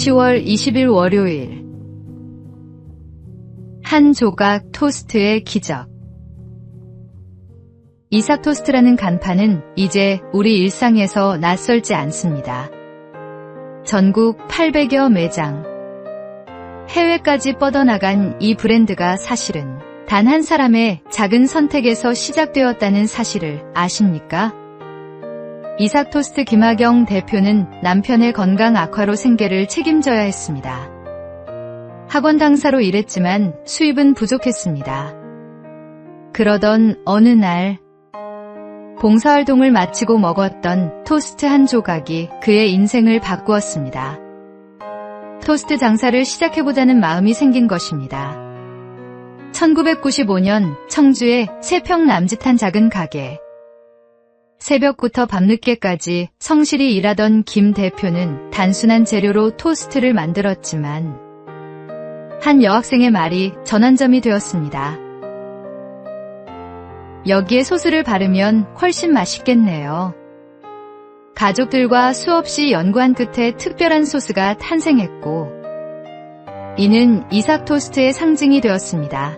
10월 20일 월요일. 한 조각 토스트의 기적. 이삭 토스트라는 간판은 이제 우리 일상에서 낯설지 않습니다. 전국 800여 매장, 해외까지 뻗어나간 이 브랜드가 사실은 단 한 사람의 작은 선택에서 시작되었다는 사실을 아십니까? 이삭 토스트 김하경 대표는 남편의 건강 악화로 생계를 책임져야 했습니다. 학원 강사로 일했지만 수입은 부족했습니다. 그러던 어느 날 봉사활동을 마치고 먹었던 토스트 한 조각이 그의 인생을 바꾸었습니다. 토스트 장사를 시작해보자는 마음이 생긴 것입니다. 1995년 청주의 3평 남짓한 작은 가게. 새벽부터 밤늦게까지 성실히 일하던 김 대표는 단순한 재료로 토스트를 만들었지만 한 여학생의 말이 전환점이 되었습니다. 여기에 소스를 바르면 훨씬 맛있겠네요. 가족들과 수없이 연구한 끝에 특별한 소스가 탄생했고 이는 이삭 토스트의 상징이 되었습니다.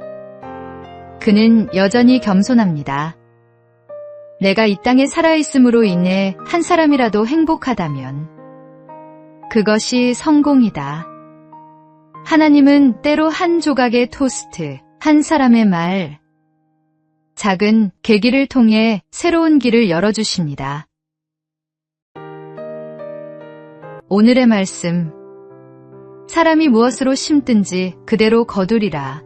그는 여전히 겸손합니다. 내가 이 땅에 살아있음으로 인해 한 사람이라도 행복하다면 그것이 성공이다. 하나님은 때로 한 조각의 토스트, 한 사람의 말, 작은 계기를 통해 새로운 길을 열어주십니다. 오늘의 말씀. 사람이 무엇으로 심든지 그대로 거두리라.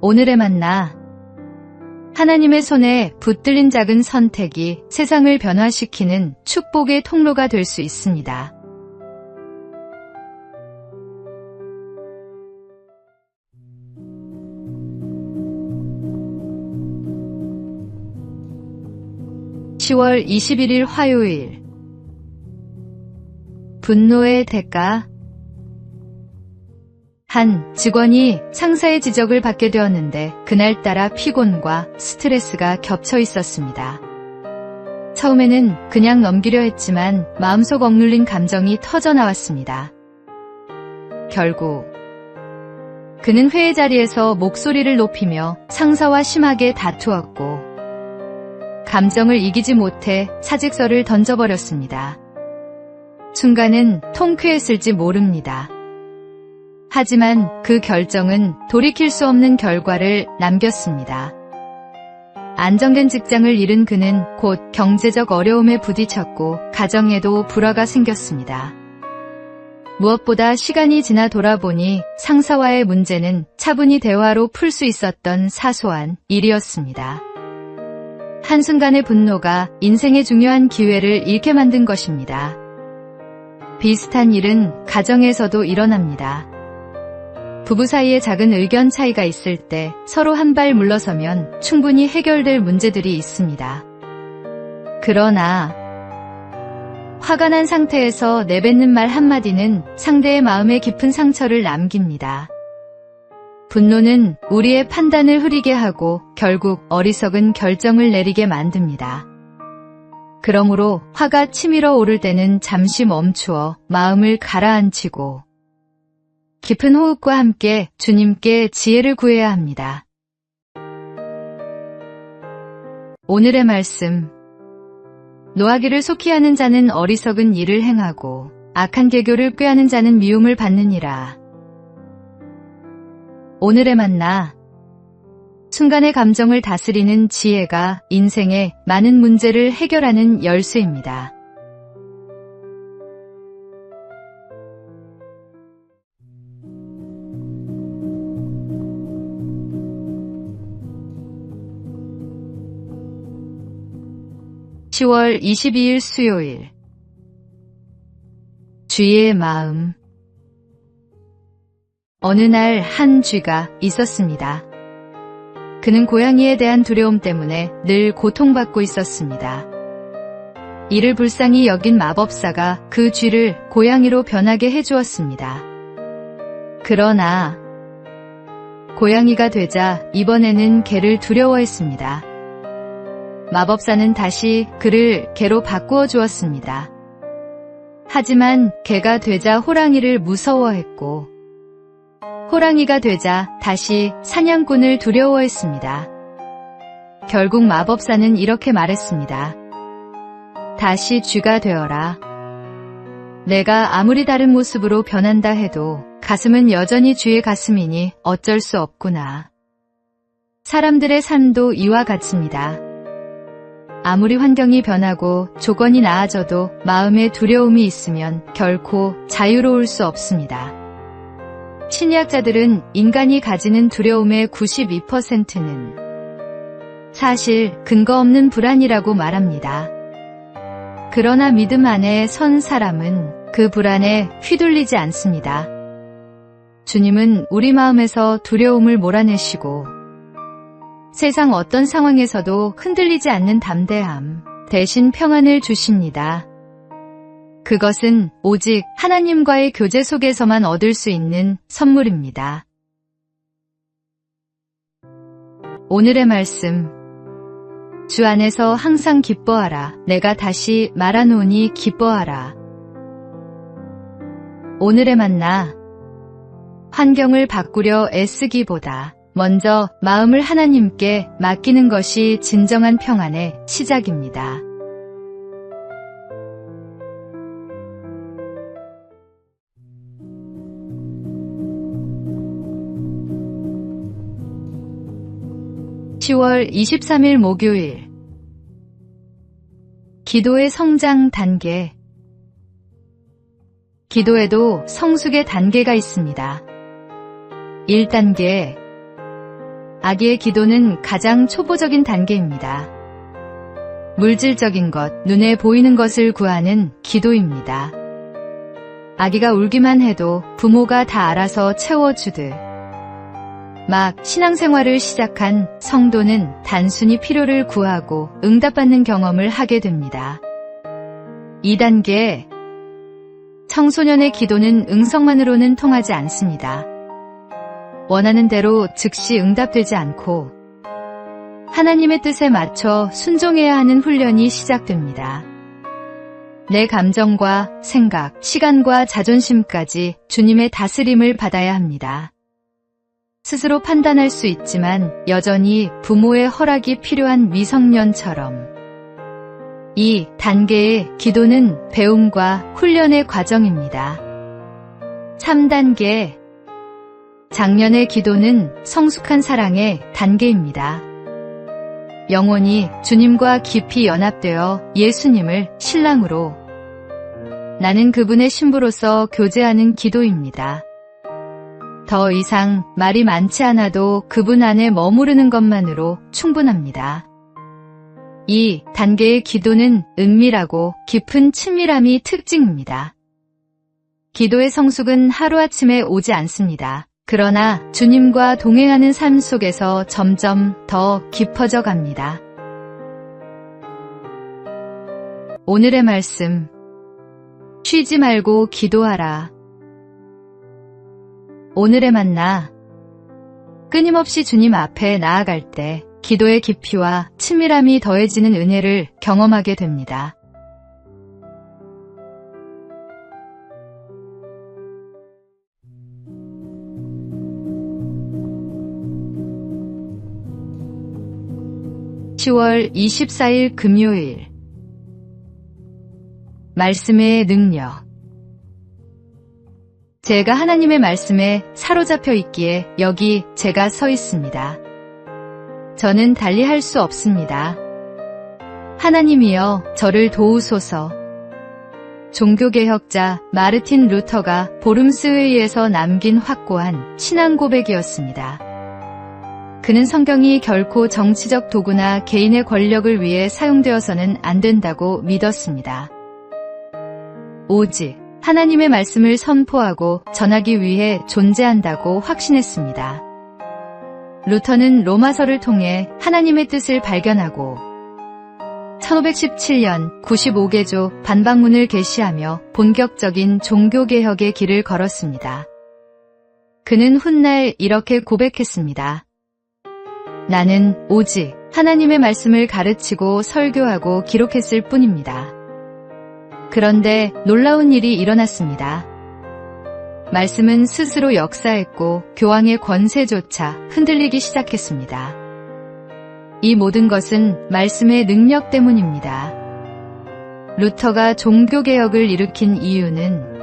오늘의 만나. 하나님의 손에 붙들린 작은 선택이 세상을 변화시키는 축복의 통로가 될 수 있습니다. (10월 21일) 화요일. 분노의 대가. 한 직원이 상사의 지적을 받게 되었는데 그날따라 피곤과 스트레스가 겹쳐 있었습니다. 처음에는 그냥 넘기려 했지만 마음속 억눌린 감정이 터져나왔습니다. 결국 그는 회의 자리에서 목소리를 높이며 상사와 심하게 다투었고 감정을 이기지 못해 사직서를 던져버렸습니다. 순간은 통쾌했을지 모릅니다. 하지만 그 결정은 돌이킬 수 없는 결과를 남겼습니다. 안정된 직장을 잃은 그는 곧 경제적 어려움에 부딪혔고 가정에도 불화가 생겼습니다. 무엇보다 시간이 지나 돌아보니 상사와의 문제는 차분히 대화로 풀 수 있었던 사소한 일이었습니다. 한순간의 분노가 인생의 중요한 기회를 잃게 만든 것입니다. 비슷한 일은 가정에서도 일어납니다. 부부 사이에 작은 의견 차이가 있을 때 서로 한 발 물러서면 충분히 해결될 문제들이 있습니다. 그러나 화가 난 상태에서 내뱉는 말 한마디는 상대의 마음에 깊은 상처를 남깁니다. 분노는 우리의 판단을 흐리게 하고 결국 어리석은 결정을 내리게 만듭니다. 그러므로 화가 치밀어 오를 때는 잠시 멈추어 마음을 가라앉히고 깊은 호흡과 함께 주님께 지혜를 구해야 합니다. 오늘의 말씀. 노하기를 속히 하는 자는 어리석은 일을 행하고 악한 계교를 꾀하는 자는 미움을 받느니라. 오늘의 만나. 순간의 감정을 다스리는 지혜가 인생의 많은 문제를 해결하는 열쇠입니다. (10월 22일) 수요일. 쥐의 마음. 어느 날 한 쥐가 있었습니다. 그는 고양이에 대한 두려움 때문에 늘 고통받고 있었습니다. 이를 불쌍히 여긴 마법사가 그 쥐를 고양이로 변하게 해주었습니다. 그러나 고양이가 되자 이번에는 개를 두려워했습니다. 마법사는 다시 그를 개로 바꾸어 주었습니다. 하지만 개가 되자 호랑이를 무서워했고 호랑이가 되자 다시 사냥꾼을 두려워했습니다. 결국 마법사는 이렇게 말했습니다. 다시 쥐가 되어라. 내가 아무리 다른 모습으로 변한다 해도 가슴은 여전히 쥐의 가슴이니 어쩔 수 없구나. 사람들의 삶도 이와 같습니다. 아무리 환경이 변하고 조건이 나아져도 마음에 두려움이 있으면 결코 자유로울 수 없습니다. 심리학자들은 인간이 가지는 두려움의 92%는 사실 근거 없는 불안이라고 말합니다. 그러나 믿음 안에 선 사람은 그 불안에 휘둘리지 않습니다. 주님은 우리 마음에서 두려움을 몰아내시고 세상 어떤 상황에서도 흔들리지 않는 담대함, 대신 평안을 주십니다. 그것은 오직 하나님과의 교제 속에서만 얻을 수 있는 선물입니다. 오늘의 말씀. 주 안에서 항상 기뻐하라. 내가 다시 말하노니 기뻐하라. 오늘의 만나. 환경을 바꾸려 애쓰기보다 먼저 마음을 하나님께 맡기는 것이 진정한 평안의 시작입니다. (10월 23일) 목요일. 기도의 성장 단계. 기도에도 성숙의 단계가 있습니다. 1단계. 아기의 기도는 가장 초보적인 단계입니다. 물질적인 것, 눈에 보이는 것을 구하는 기도입니다. 아기가 울기만 해도 부모가 다 알아서 채워주듯 막 신앙생활을 시작한 성도는 단순히 필요를 구하고 응답받는 경험을 하게 됩니다. 2단계. 청소년의 기도는 응성만으로는 통하지 않습니다. 원하는 대로 즉시 응답되지 않고 하나님의 뜻에 맞춰 순종해야 하는 훈련이 시작됩니다. 내 감정과 생각, 시간과 자존심까지 주님의 다스림을 받아야 합니다. 스스로 판단할 수 있지만 여전히 부모의 허락이 필요한 미성년처럼. 이 단계의 기도는 배움과 훈련의 과정입니다. 3단계. 장년의 기도는 성숙한 사랑의 단계입니다. 영혼이 주님과 깊이 연합되어 예수님을 신랑으로, 나는 그분의 신부로서 교제하는 기도입니다. 더 이상 말이 많지 않아도 그분 안에 머무르는 것만으로 충분합니다. 이 단계의 기도는 은밀하고 깊은 친밀함이 특징입니다. 기도의 성숙은 하루아침에 오지 않습니다. 그러나 주님과 동행하는 삶 속에서 점점 더 깊어져 갑니다. 오늘의 말씀. 쉬지 말고 기도하라. 오늘의 만나. 끊임없이 주님 앞에 나아갈 때 기도의 깊이와 친밀함이 더해지는 은혜를 경험하게 됩니다. (10월 24일) 금요일. 말씀의 능력. 제가 하나님의 말씀에 사로잡혀 있기에 여기 제가 서 있습니다. 저는 달리 할 수 없습니다. 하나님이여 저를 도우소서. 종교개혁자 마르틴 루터가 보름스회의에서 남긴 확고한 신앙 고백이었습니다. 그는 성경이 결코 정치적 도구나 개인의 권력을 위해 사용되어서는 안 된다고 믿었습니다. 오직 하나님의 말씀을 선포하고 전하기 위해 존재한다고 확신했습니다. 루터는 로마서를 통해 하나님의 뜻을 발견하고 1517년 95개조 반박문을 게시하며 본격적인 종교개혁의 길을 걸었습니다. 그는 훗날 이렇게 고백했습니다. 나는 오직 하나님의 말씀을 가르치고 설교하고 기록했을 뿐입니다. 그런데 놀라운 일이 일어났습니다. 말씀은 스스로 역사했고 교황의 권세조차 흔들리기 시작했습니다. 이 모든 것은 말씀의 능력 때문입니다. 루터가 종교개혁을 일으킨 이유는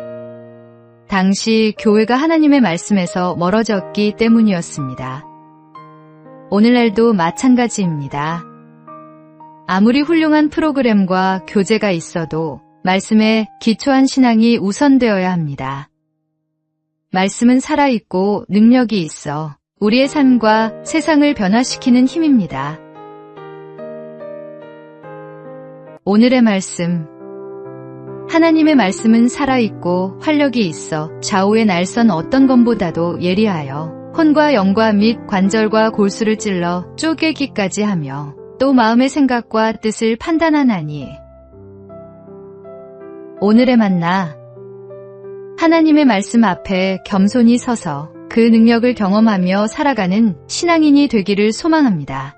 당시 교회가 하나님의 말씀에서 멀어졌기 때문이었습니다. 오늘날도 마찬가지입니다. 아무리 훌륭한 프로그램과 교재가 있어도 말씀에 기초한 신앙이 우선되어야 합니다. 말씀은 살아있고 능력이 있어 우리의 삶과 세상을 변화시키는 힘입니다. 오늘의 말씀. 하나님의 말씀은 살아있고 활력이 있어 좌우의 날선 어떤 검보다도 예리하여 혼과 영과 및 관절과 골수를 찔러 쪼개기까지 하며 또 마음의 생각과 뜻을 판단하나니. 오늘의 만나. 하나님의 말씀 앞에 겸손히 서서 그 능력을 경험하며 살아가는 신앙인이 되기를 소망합니다.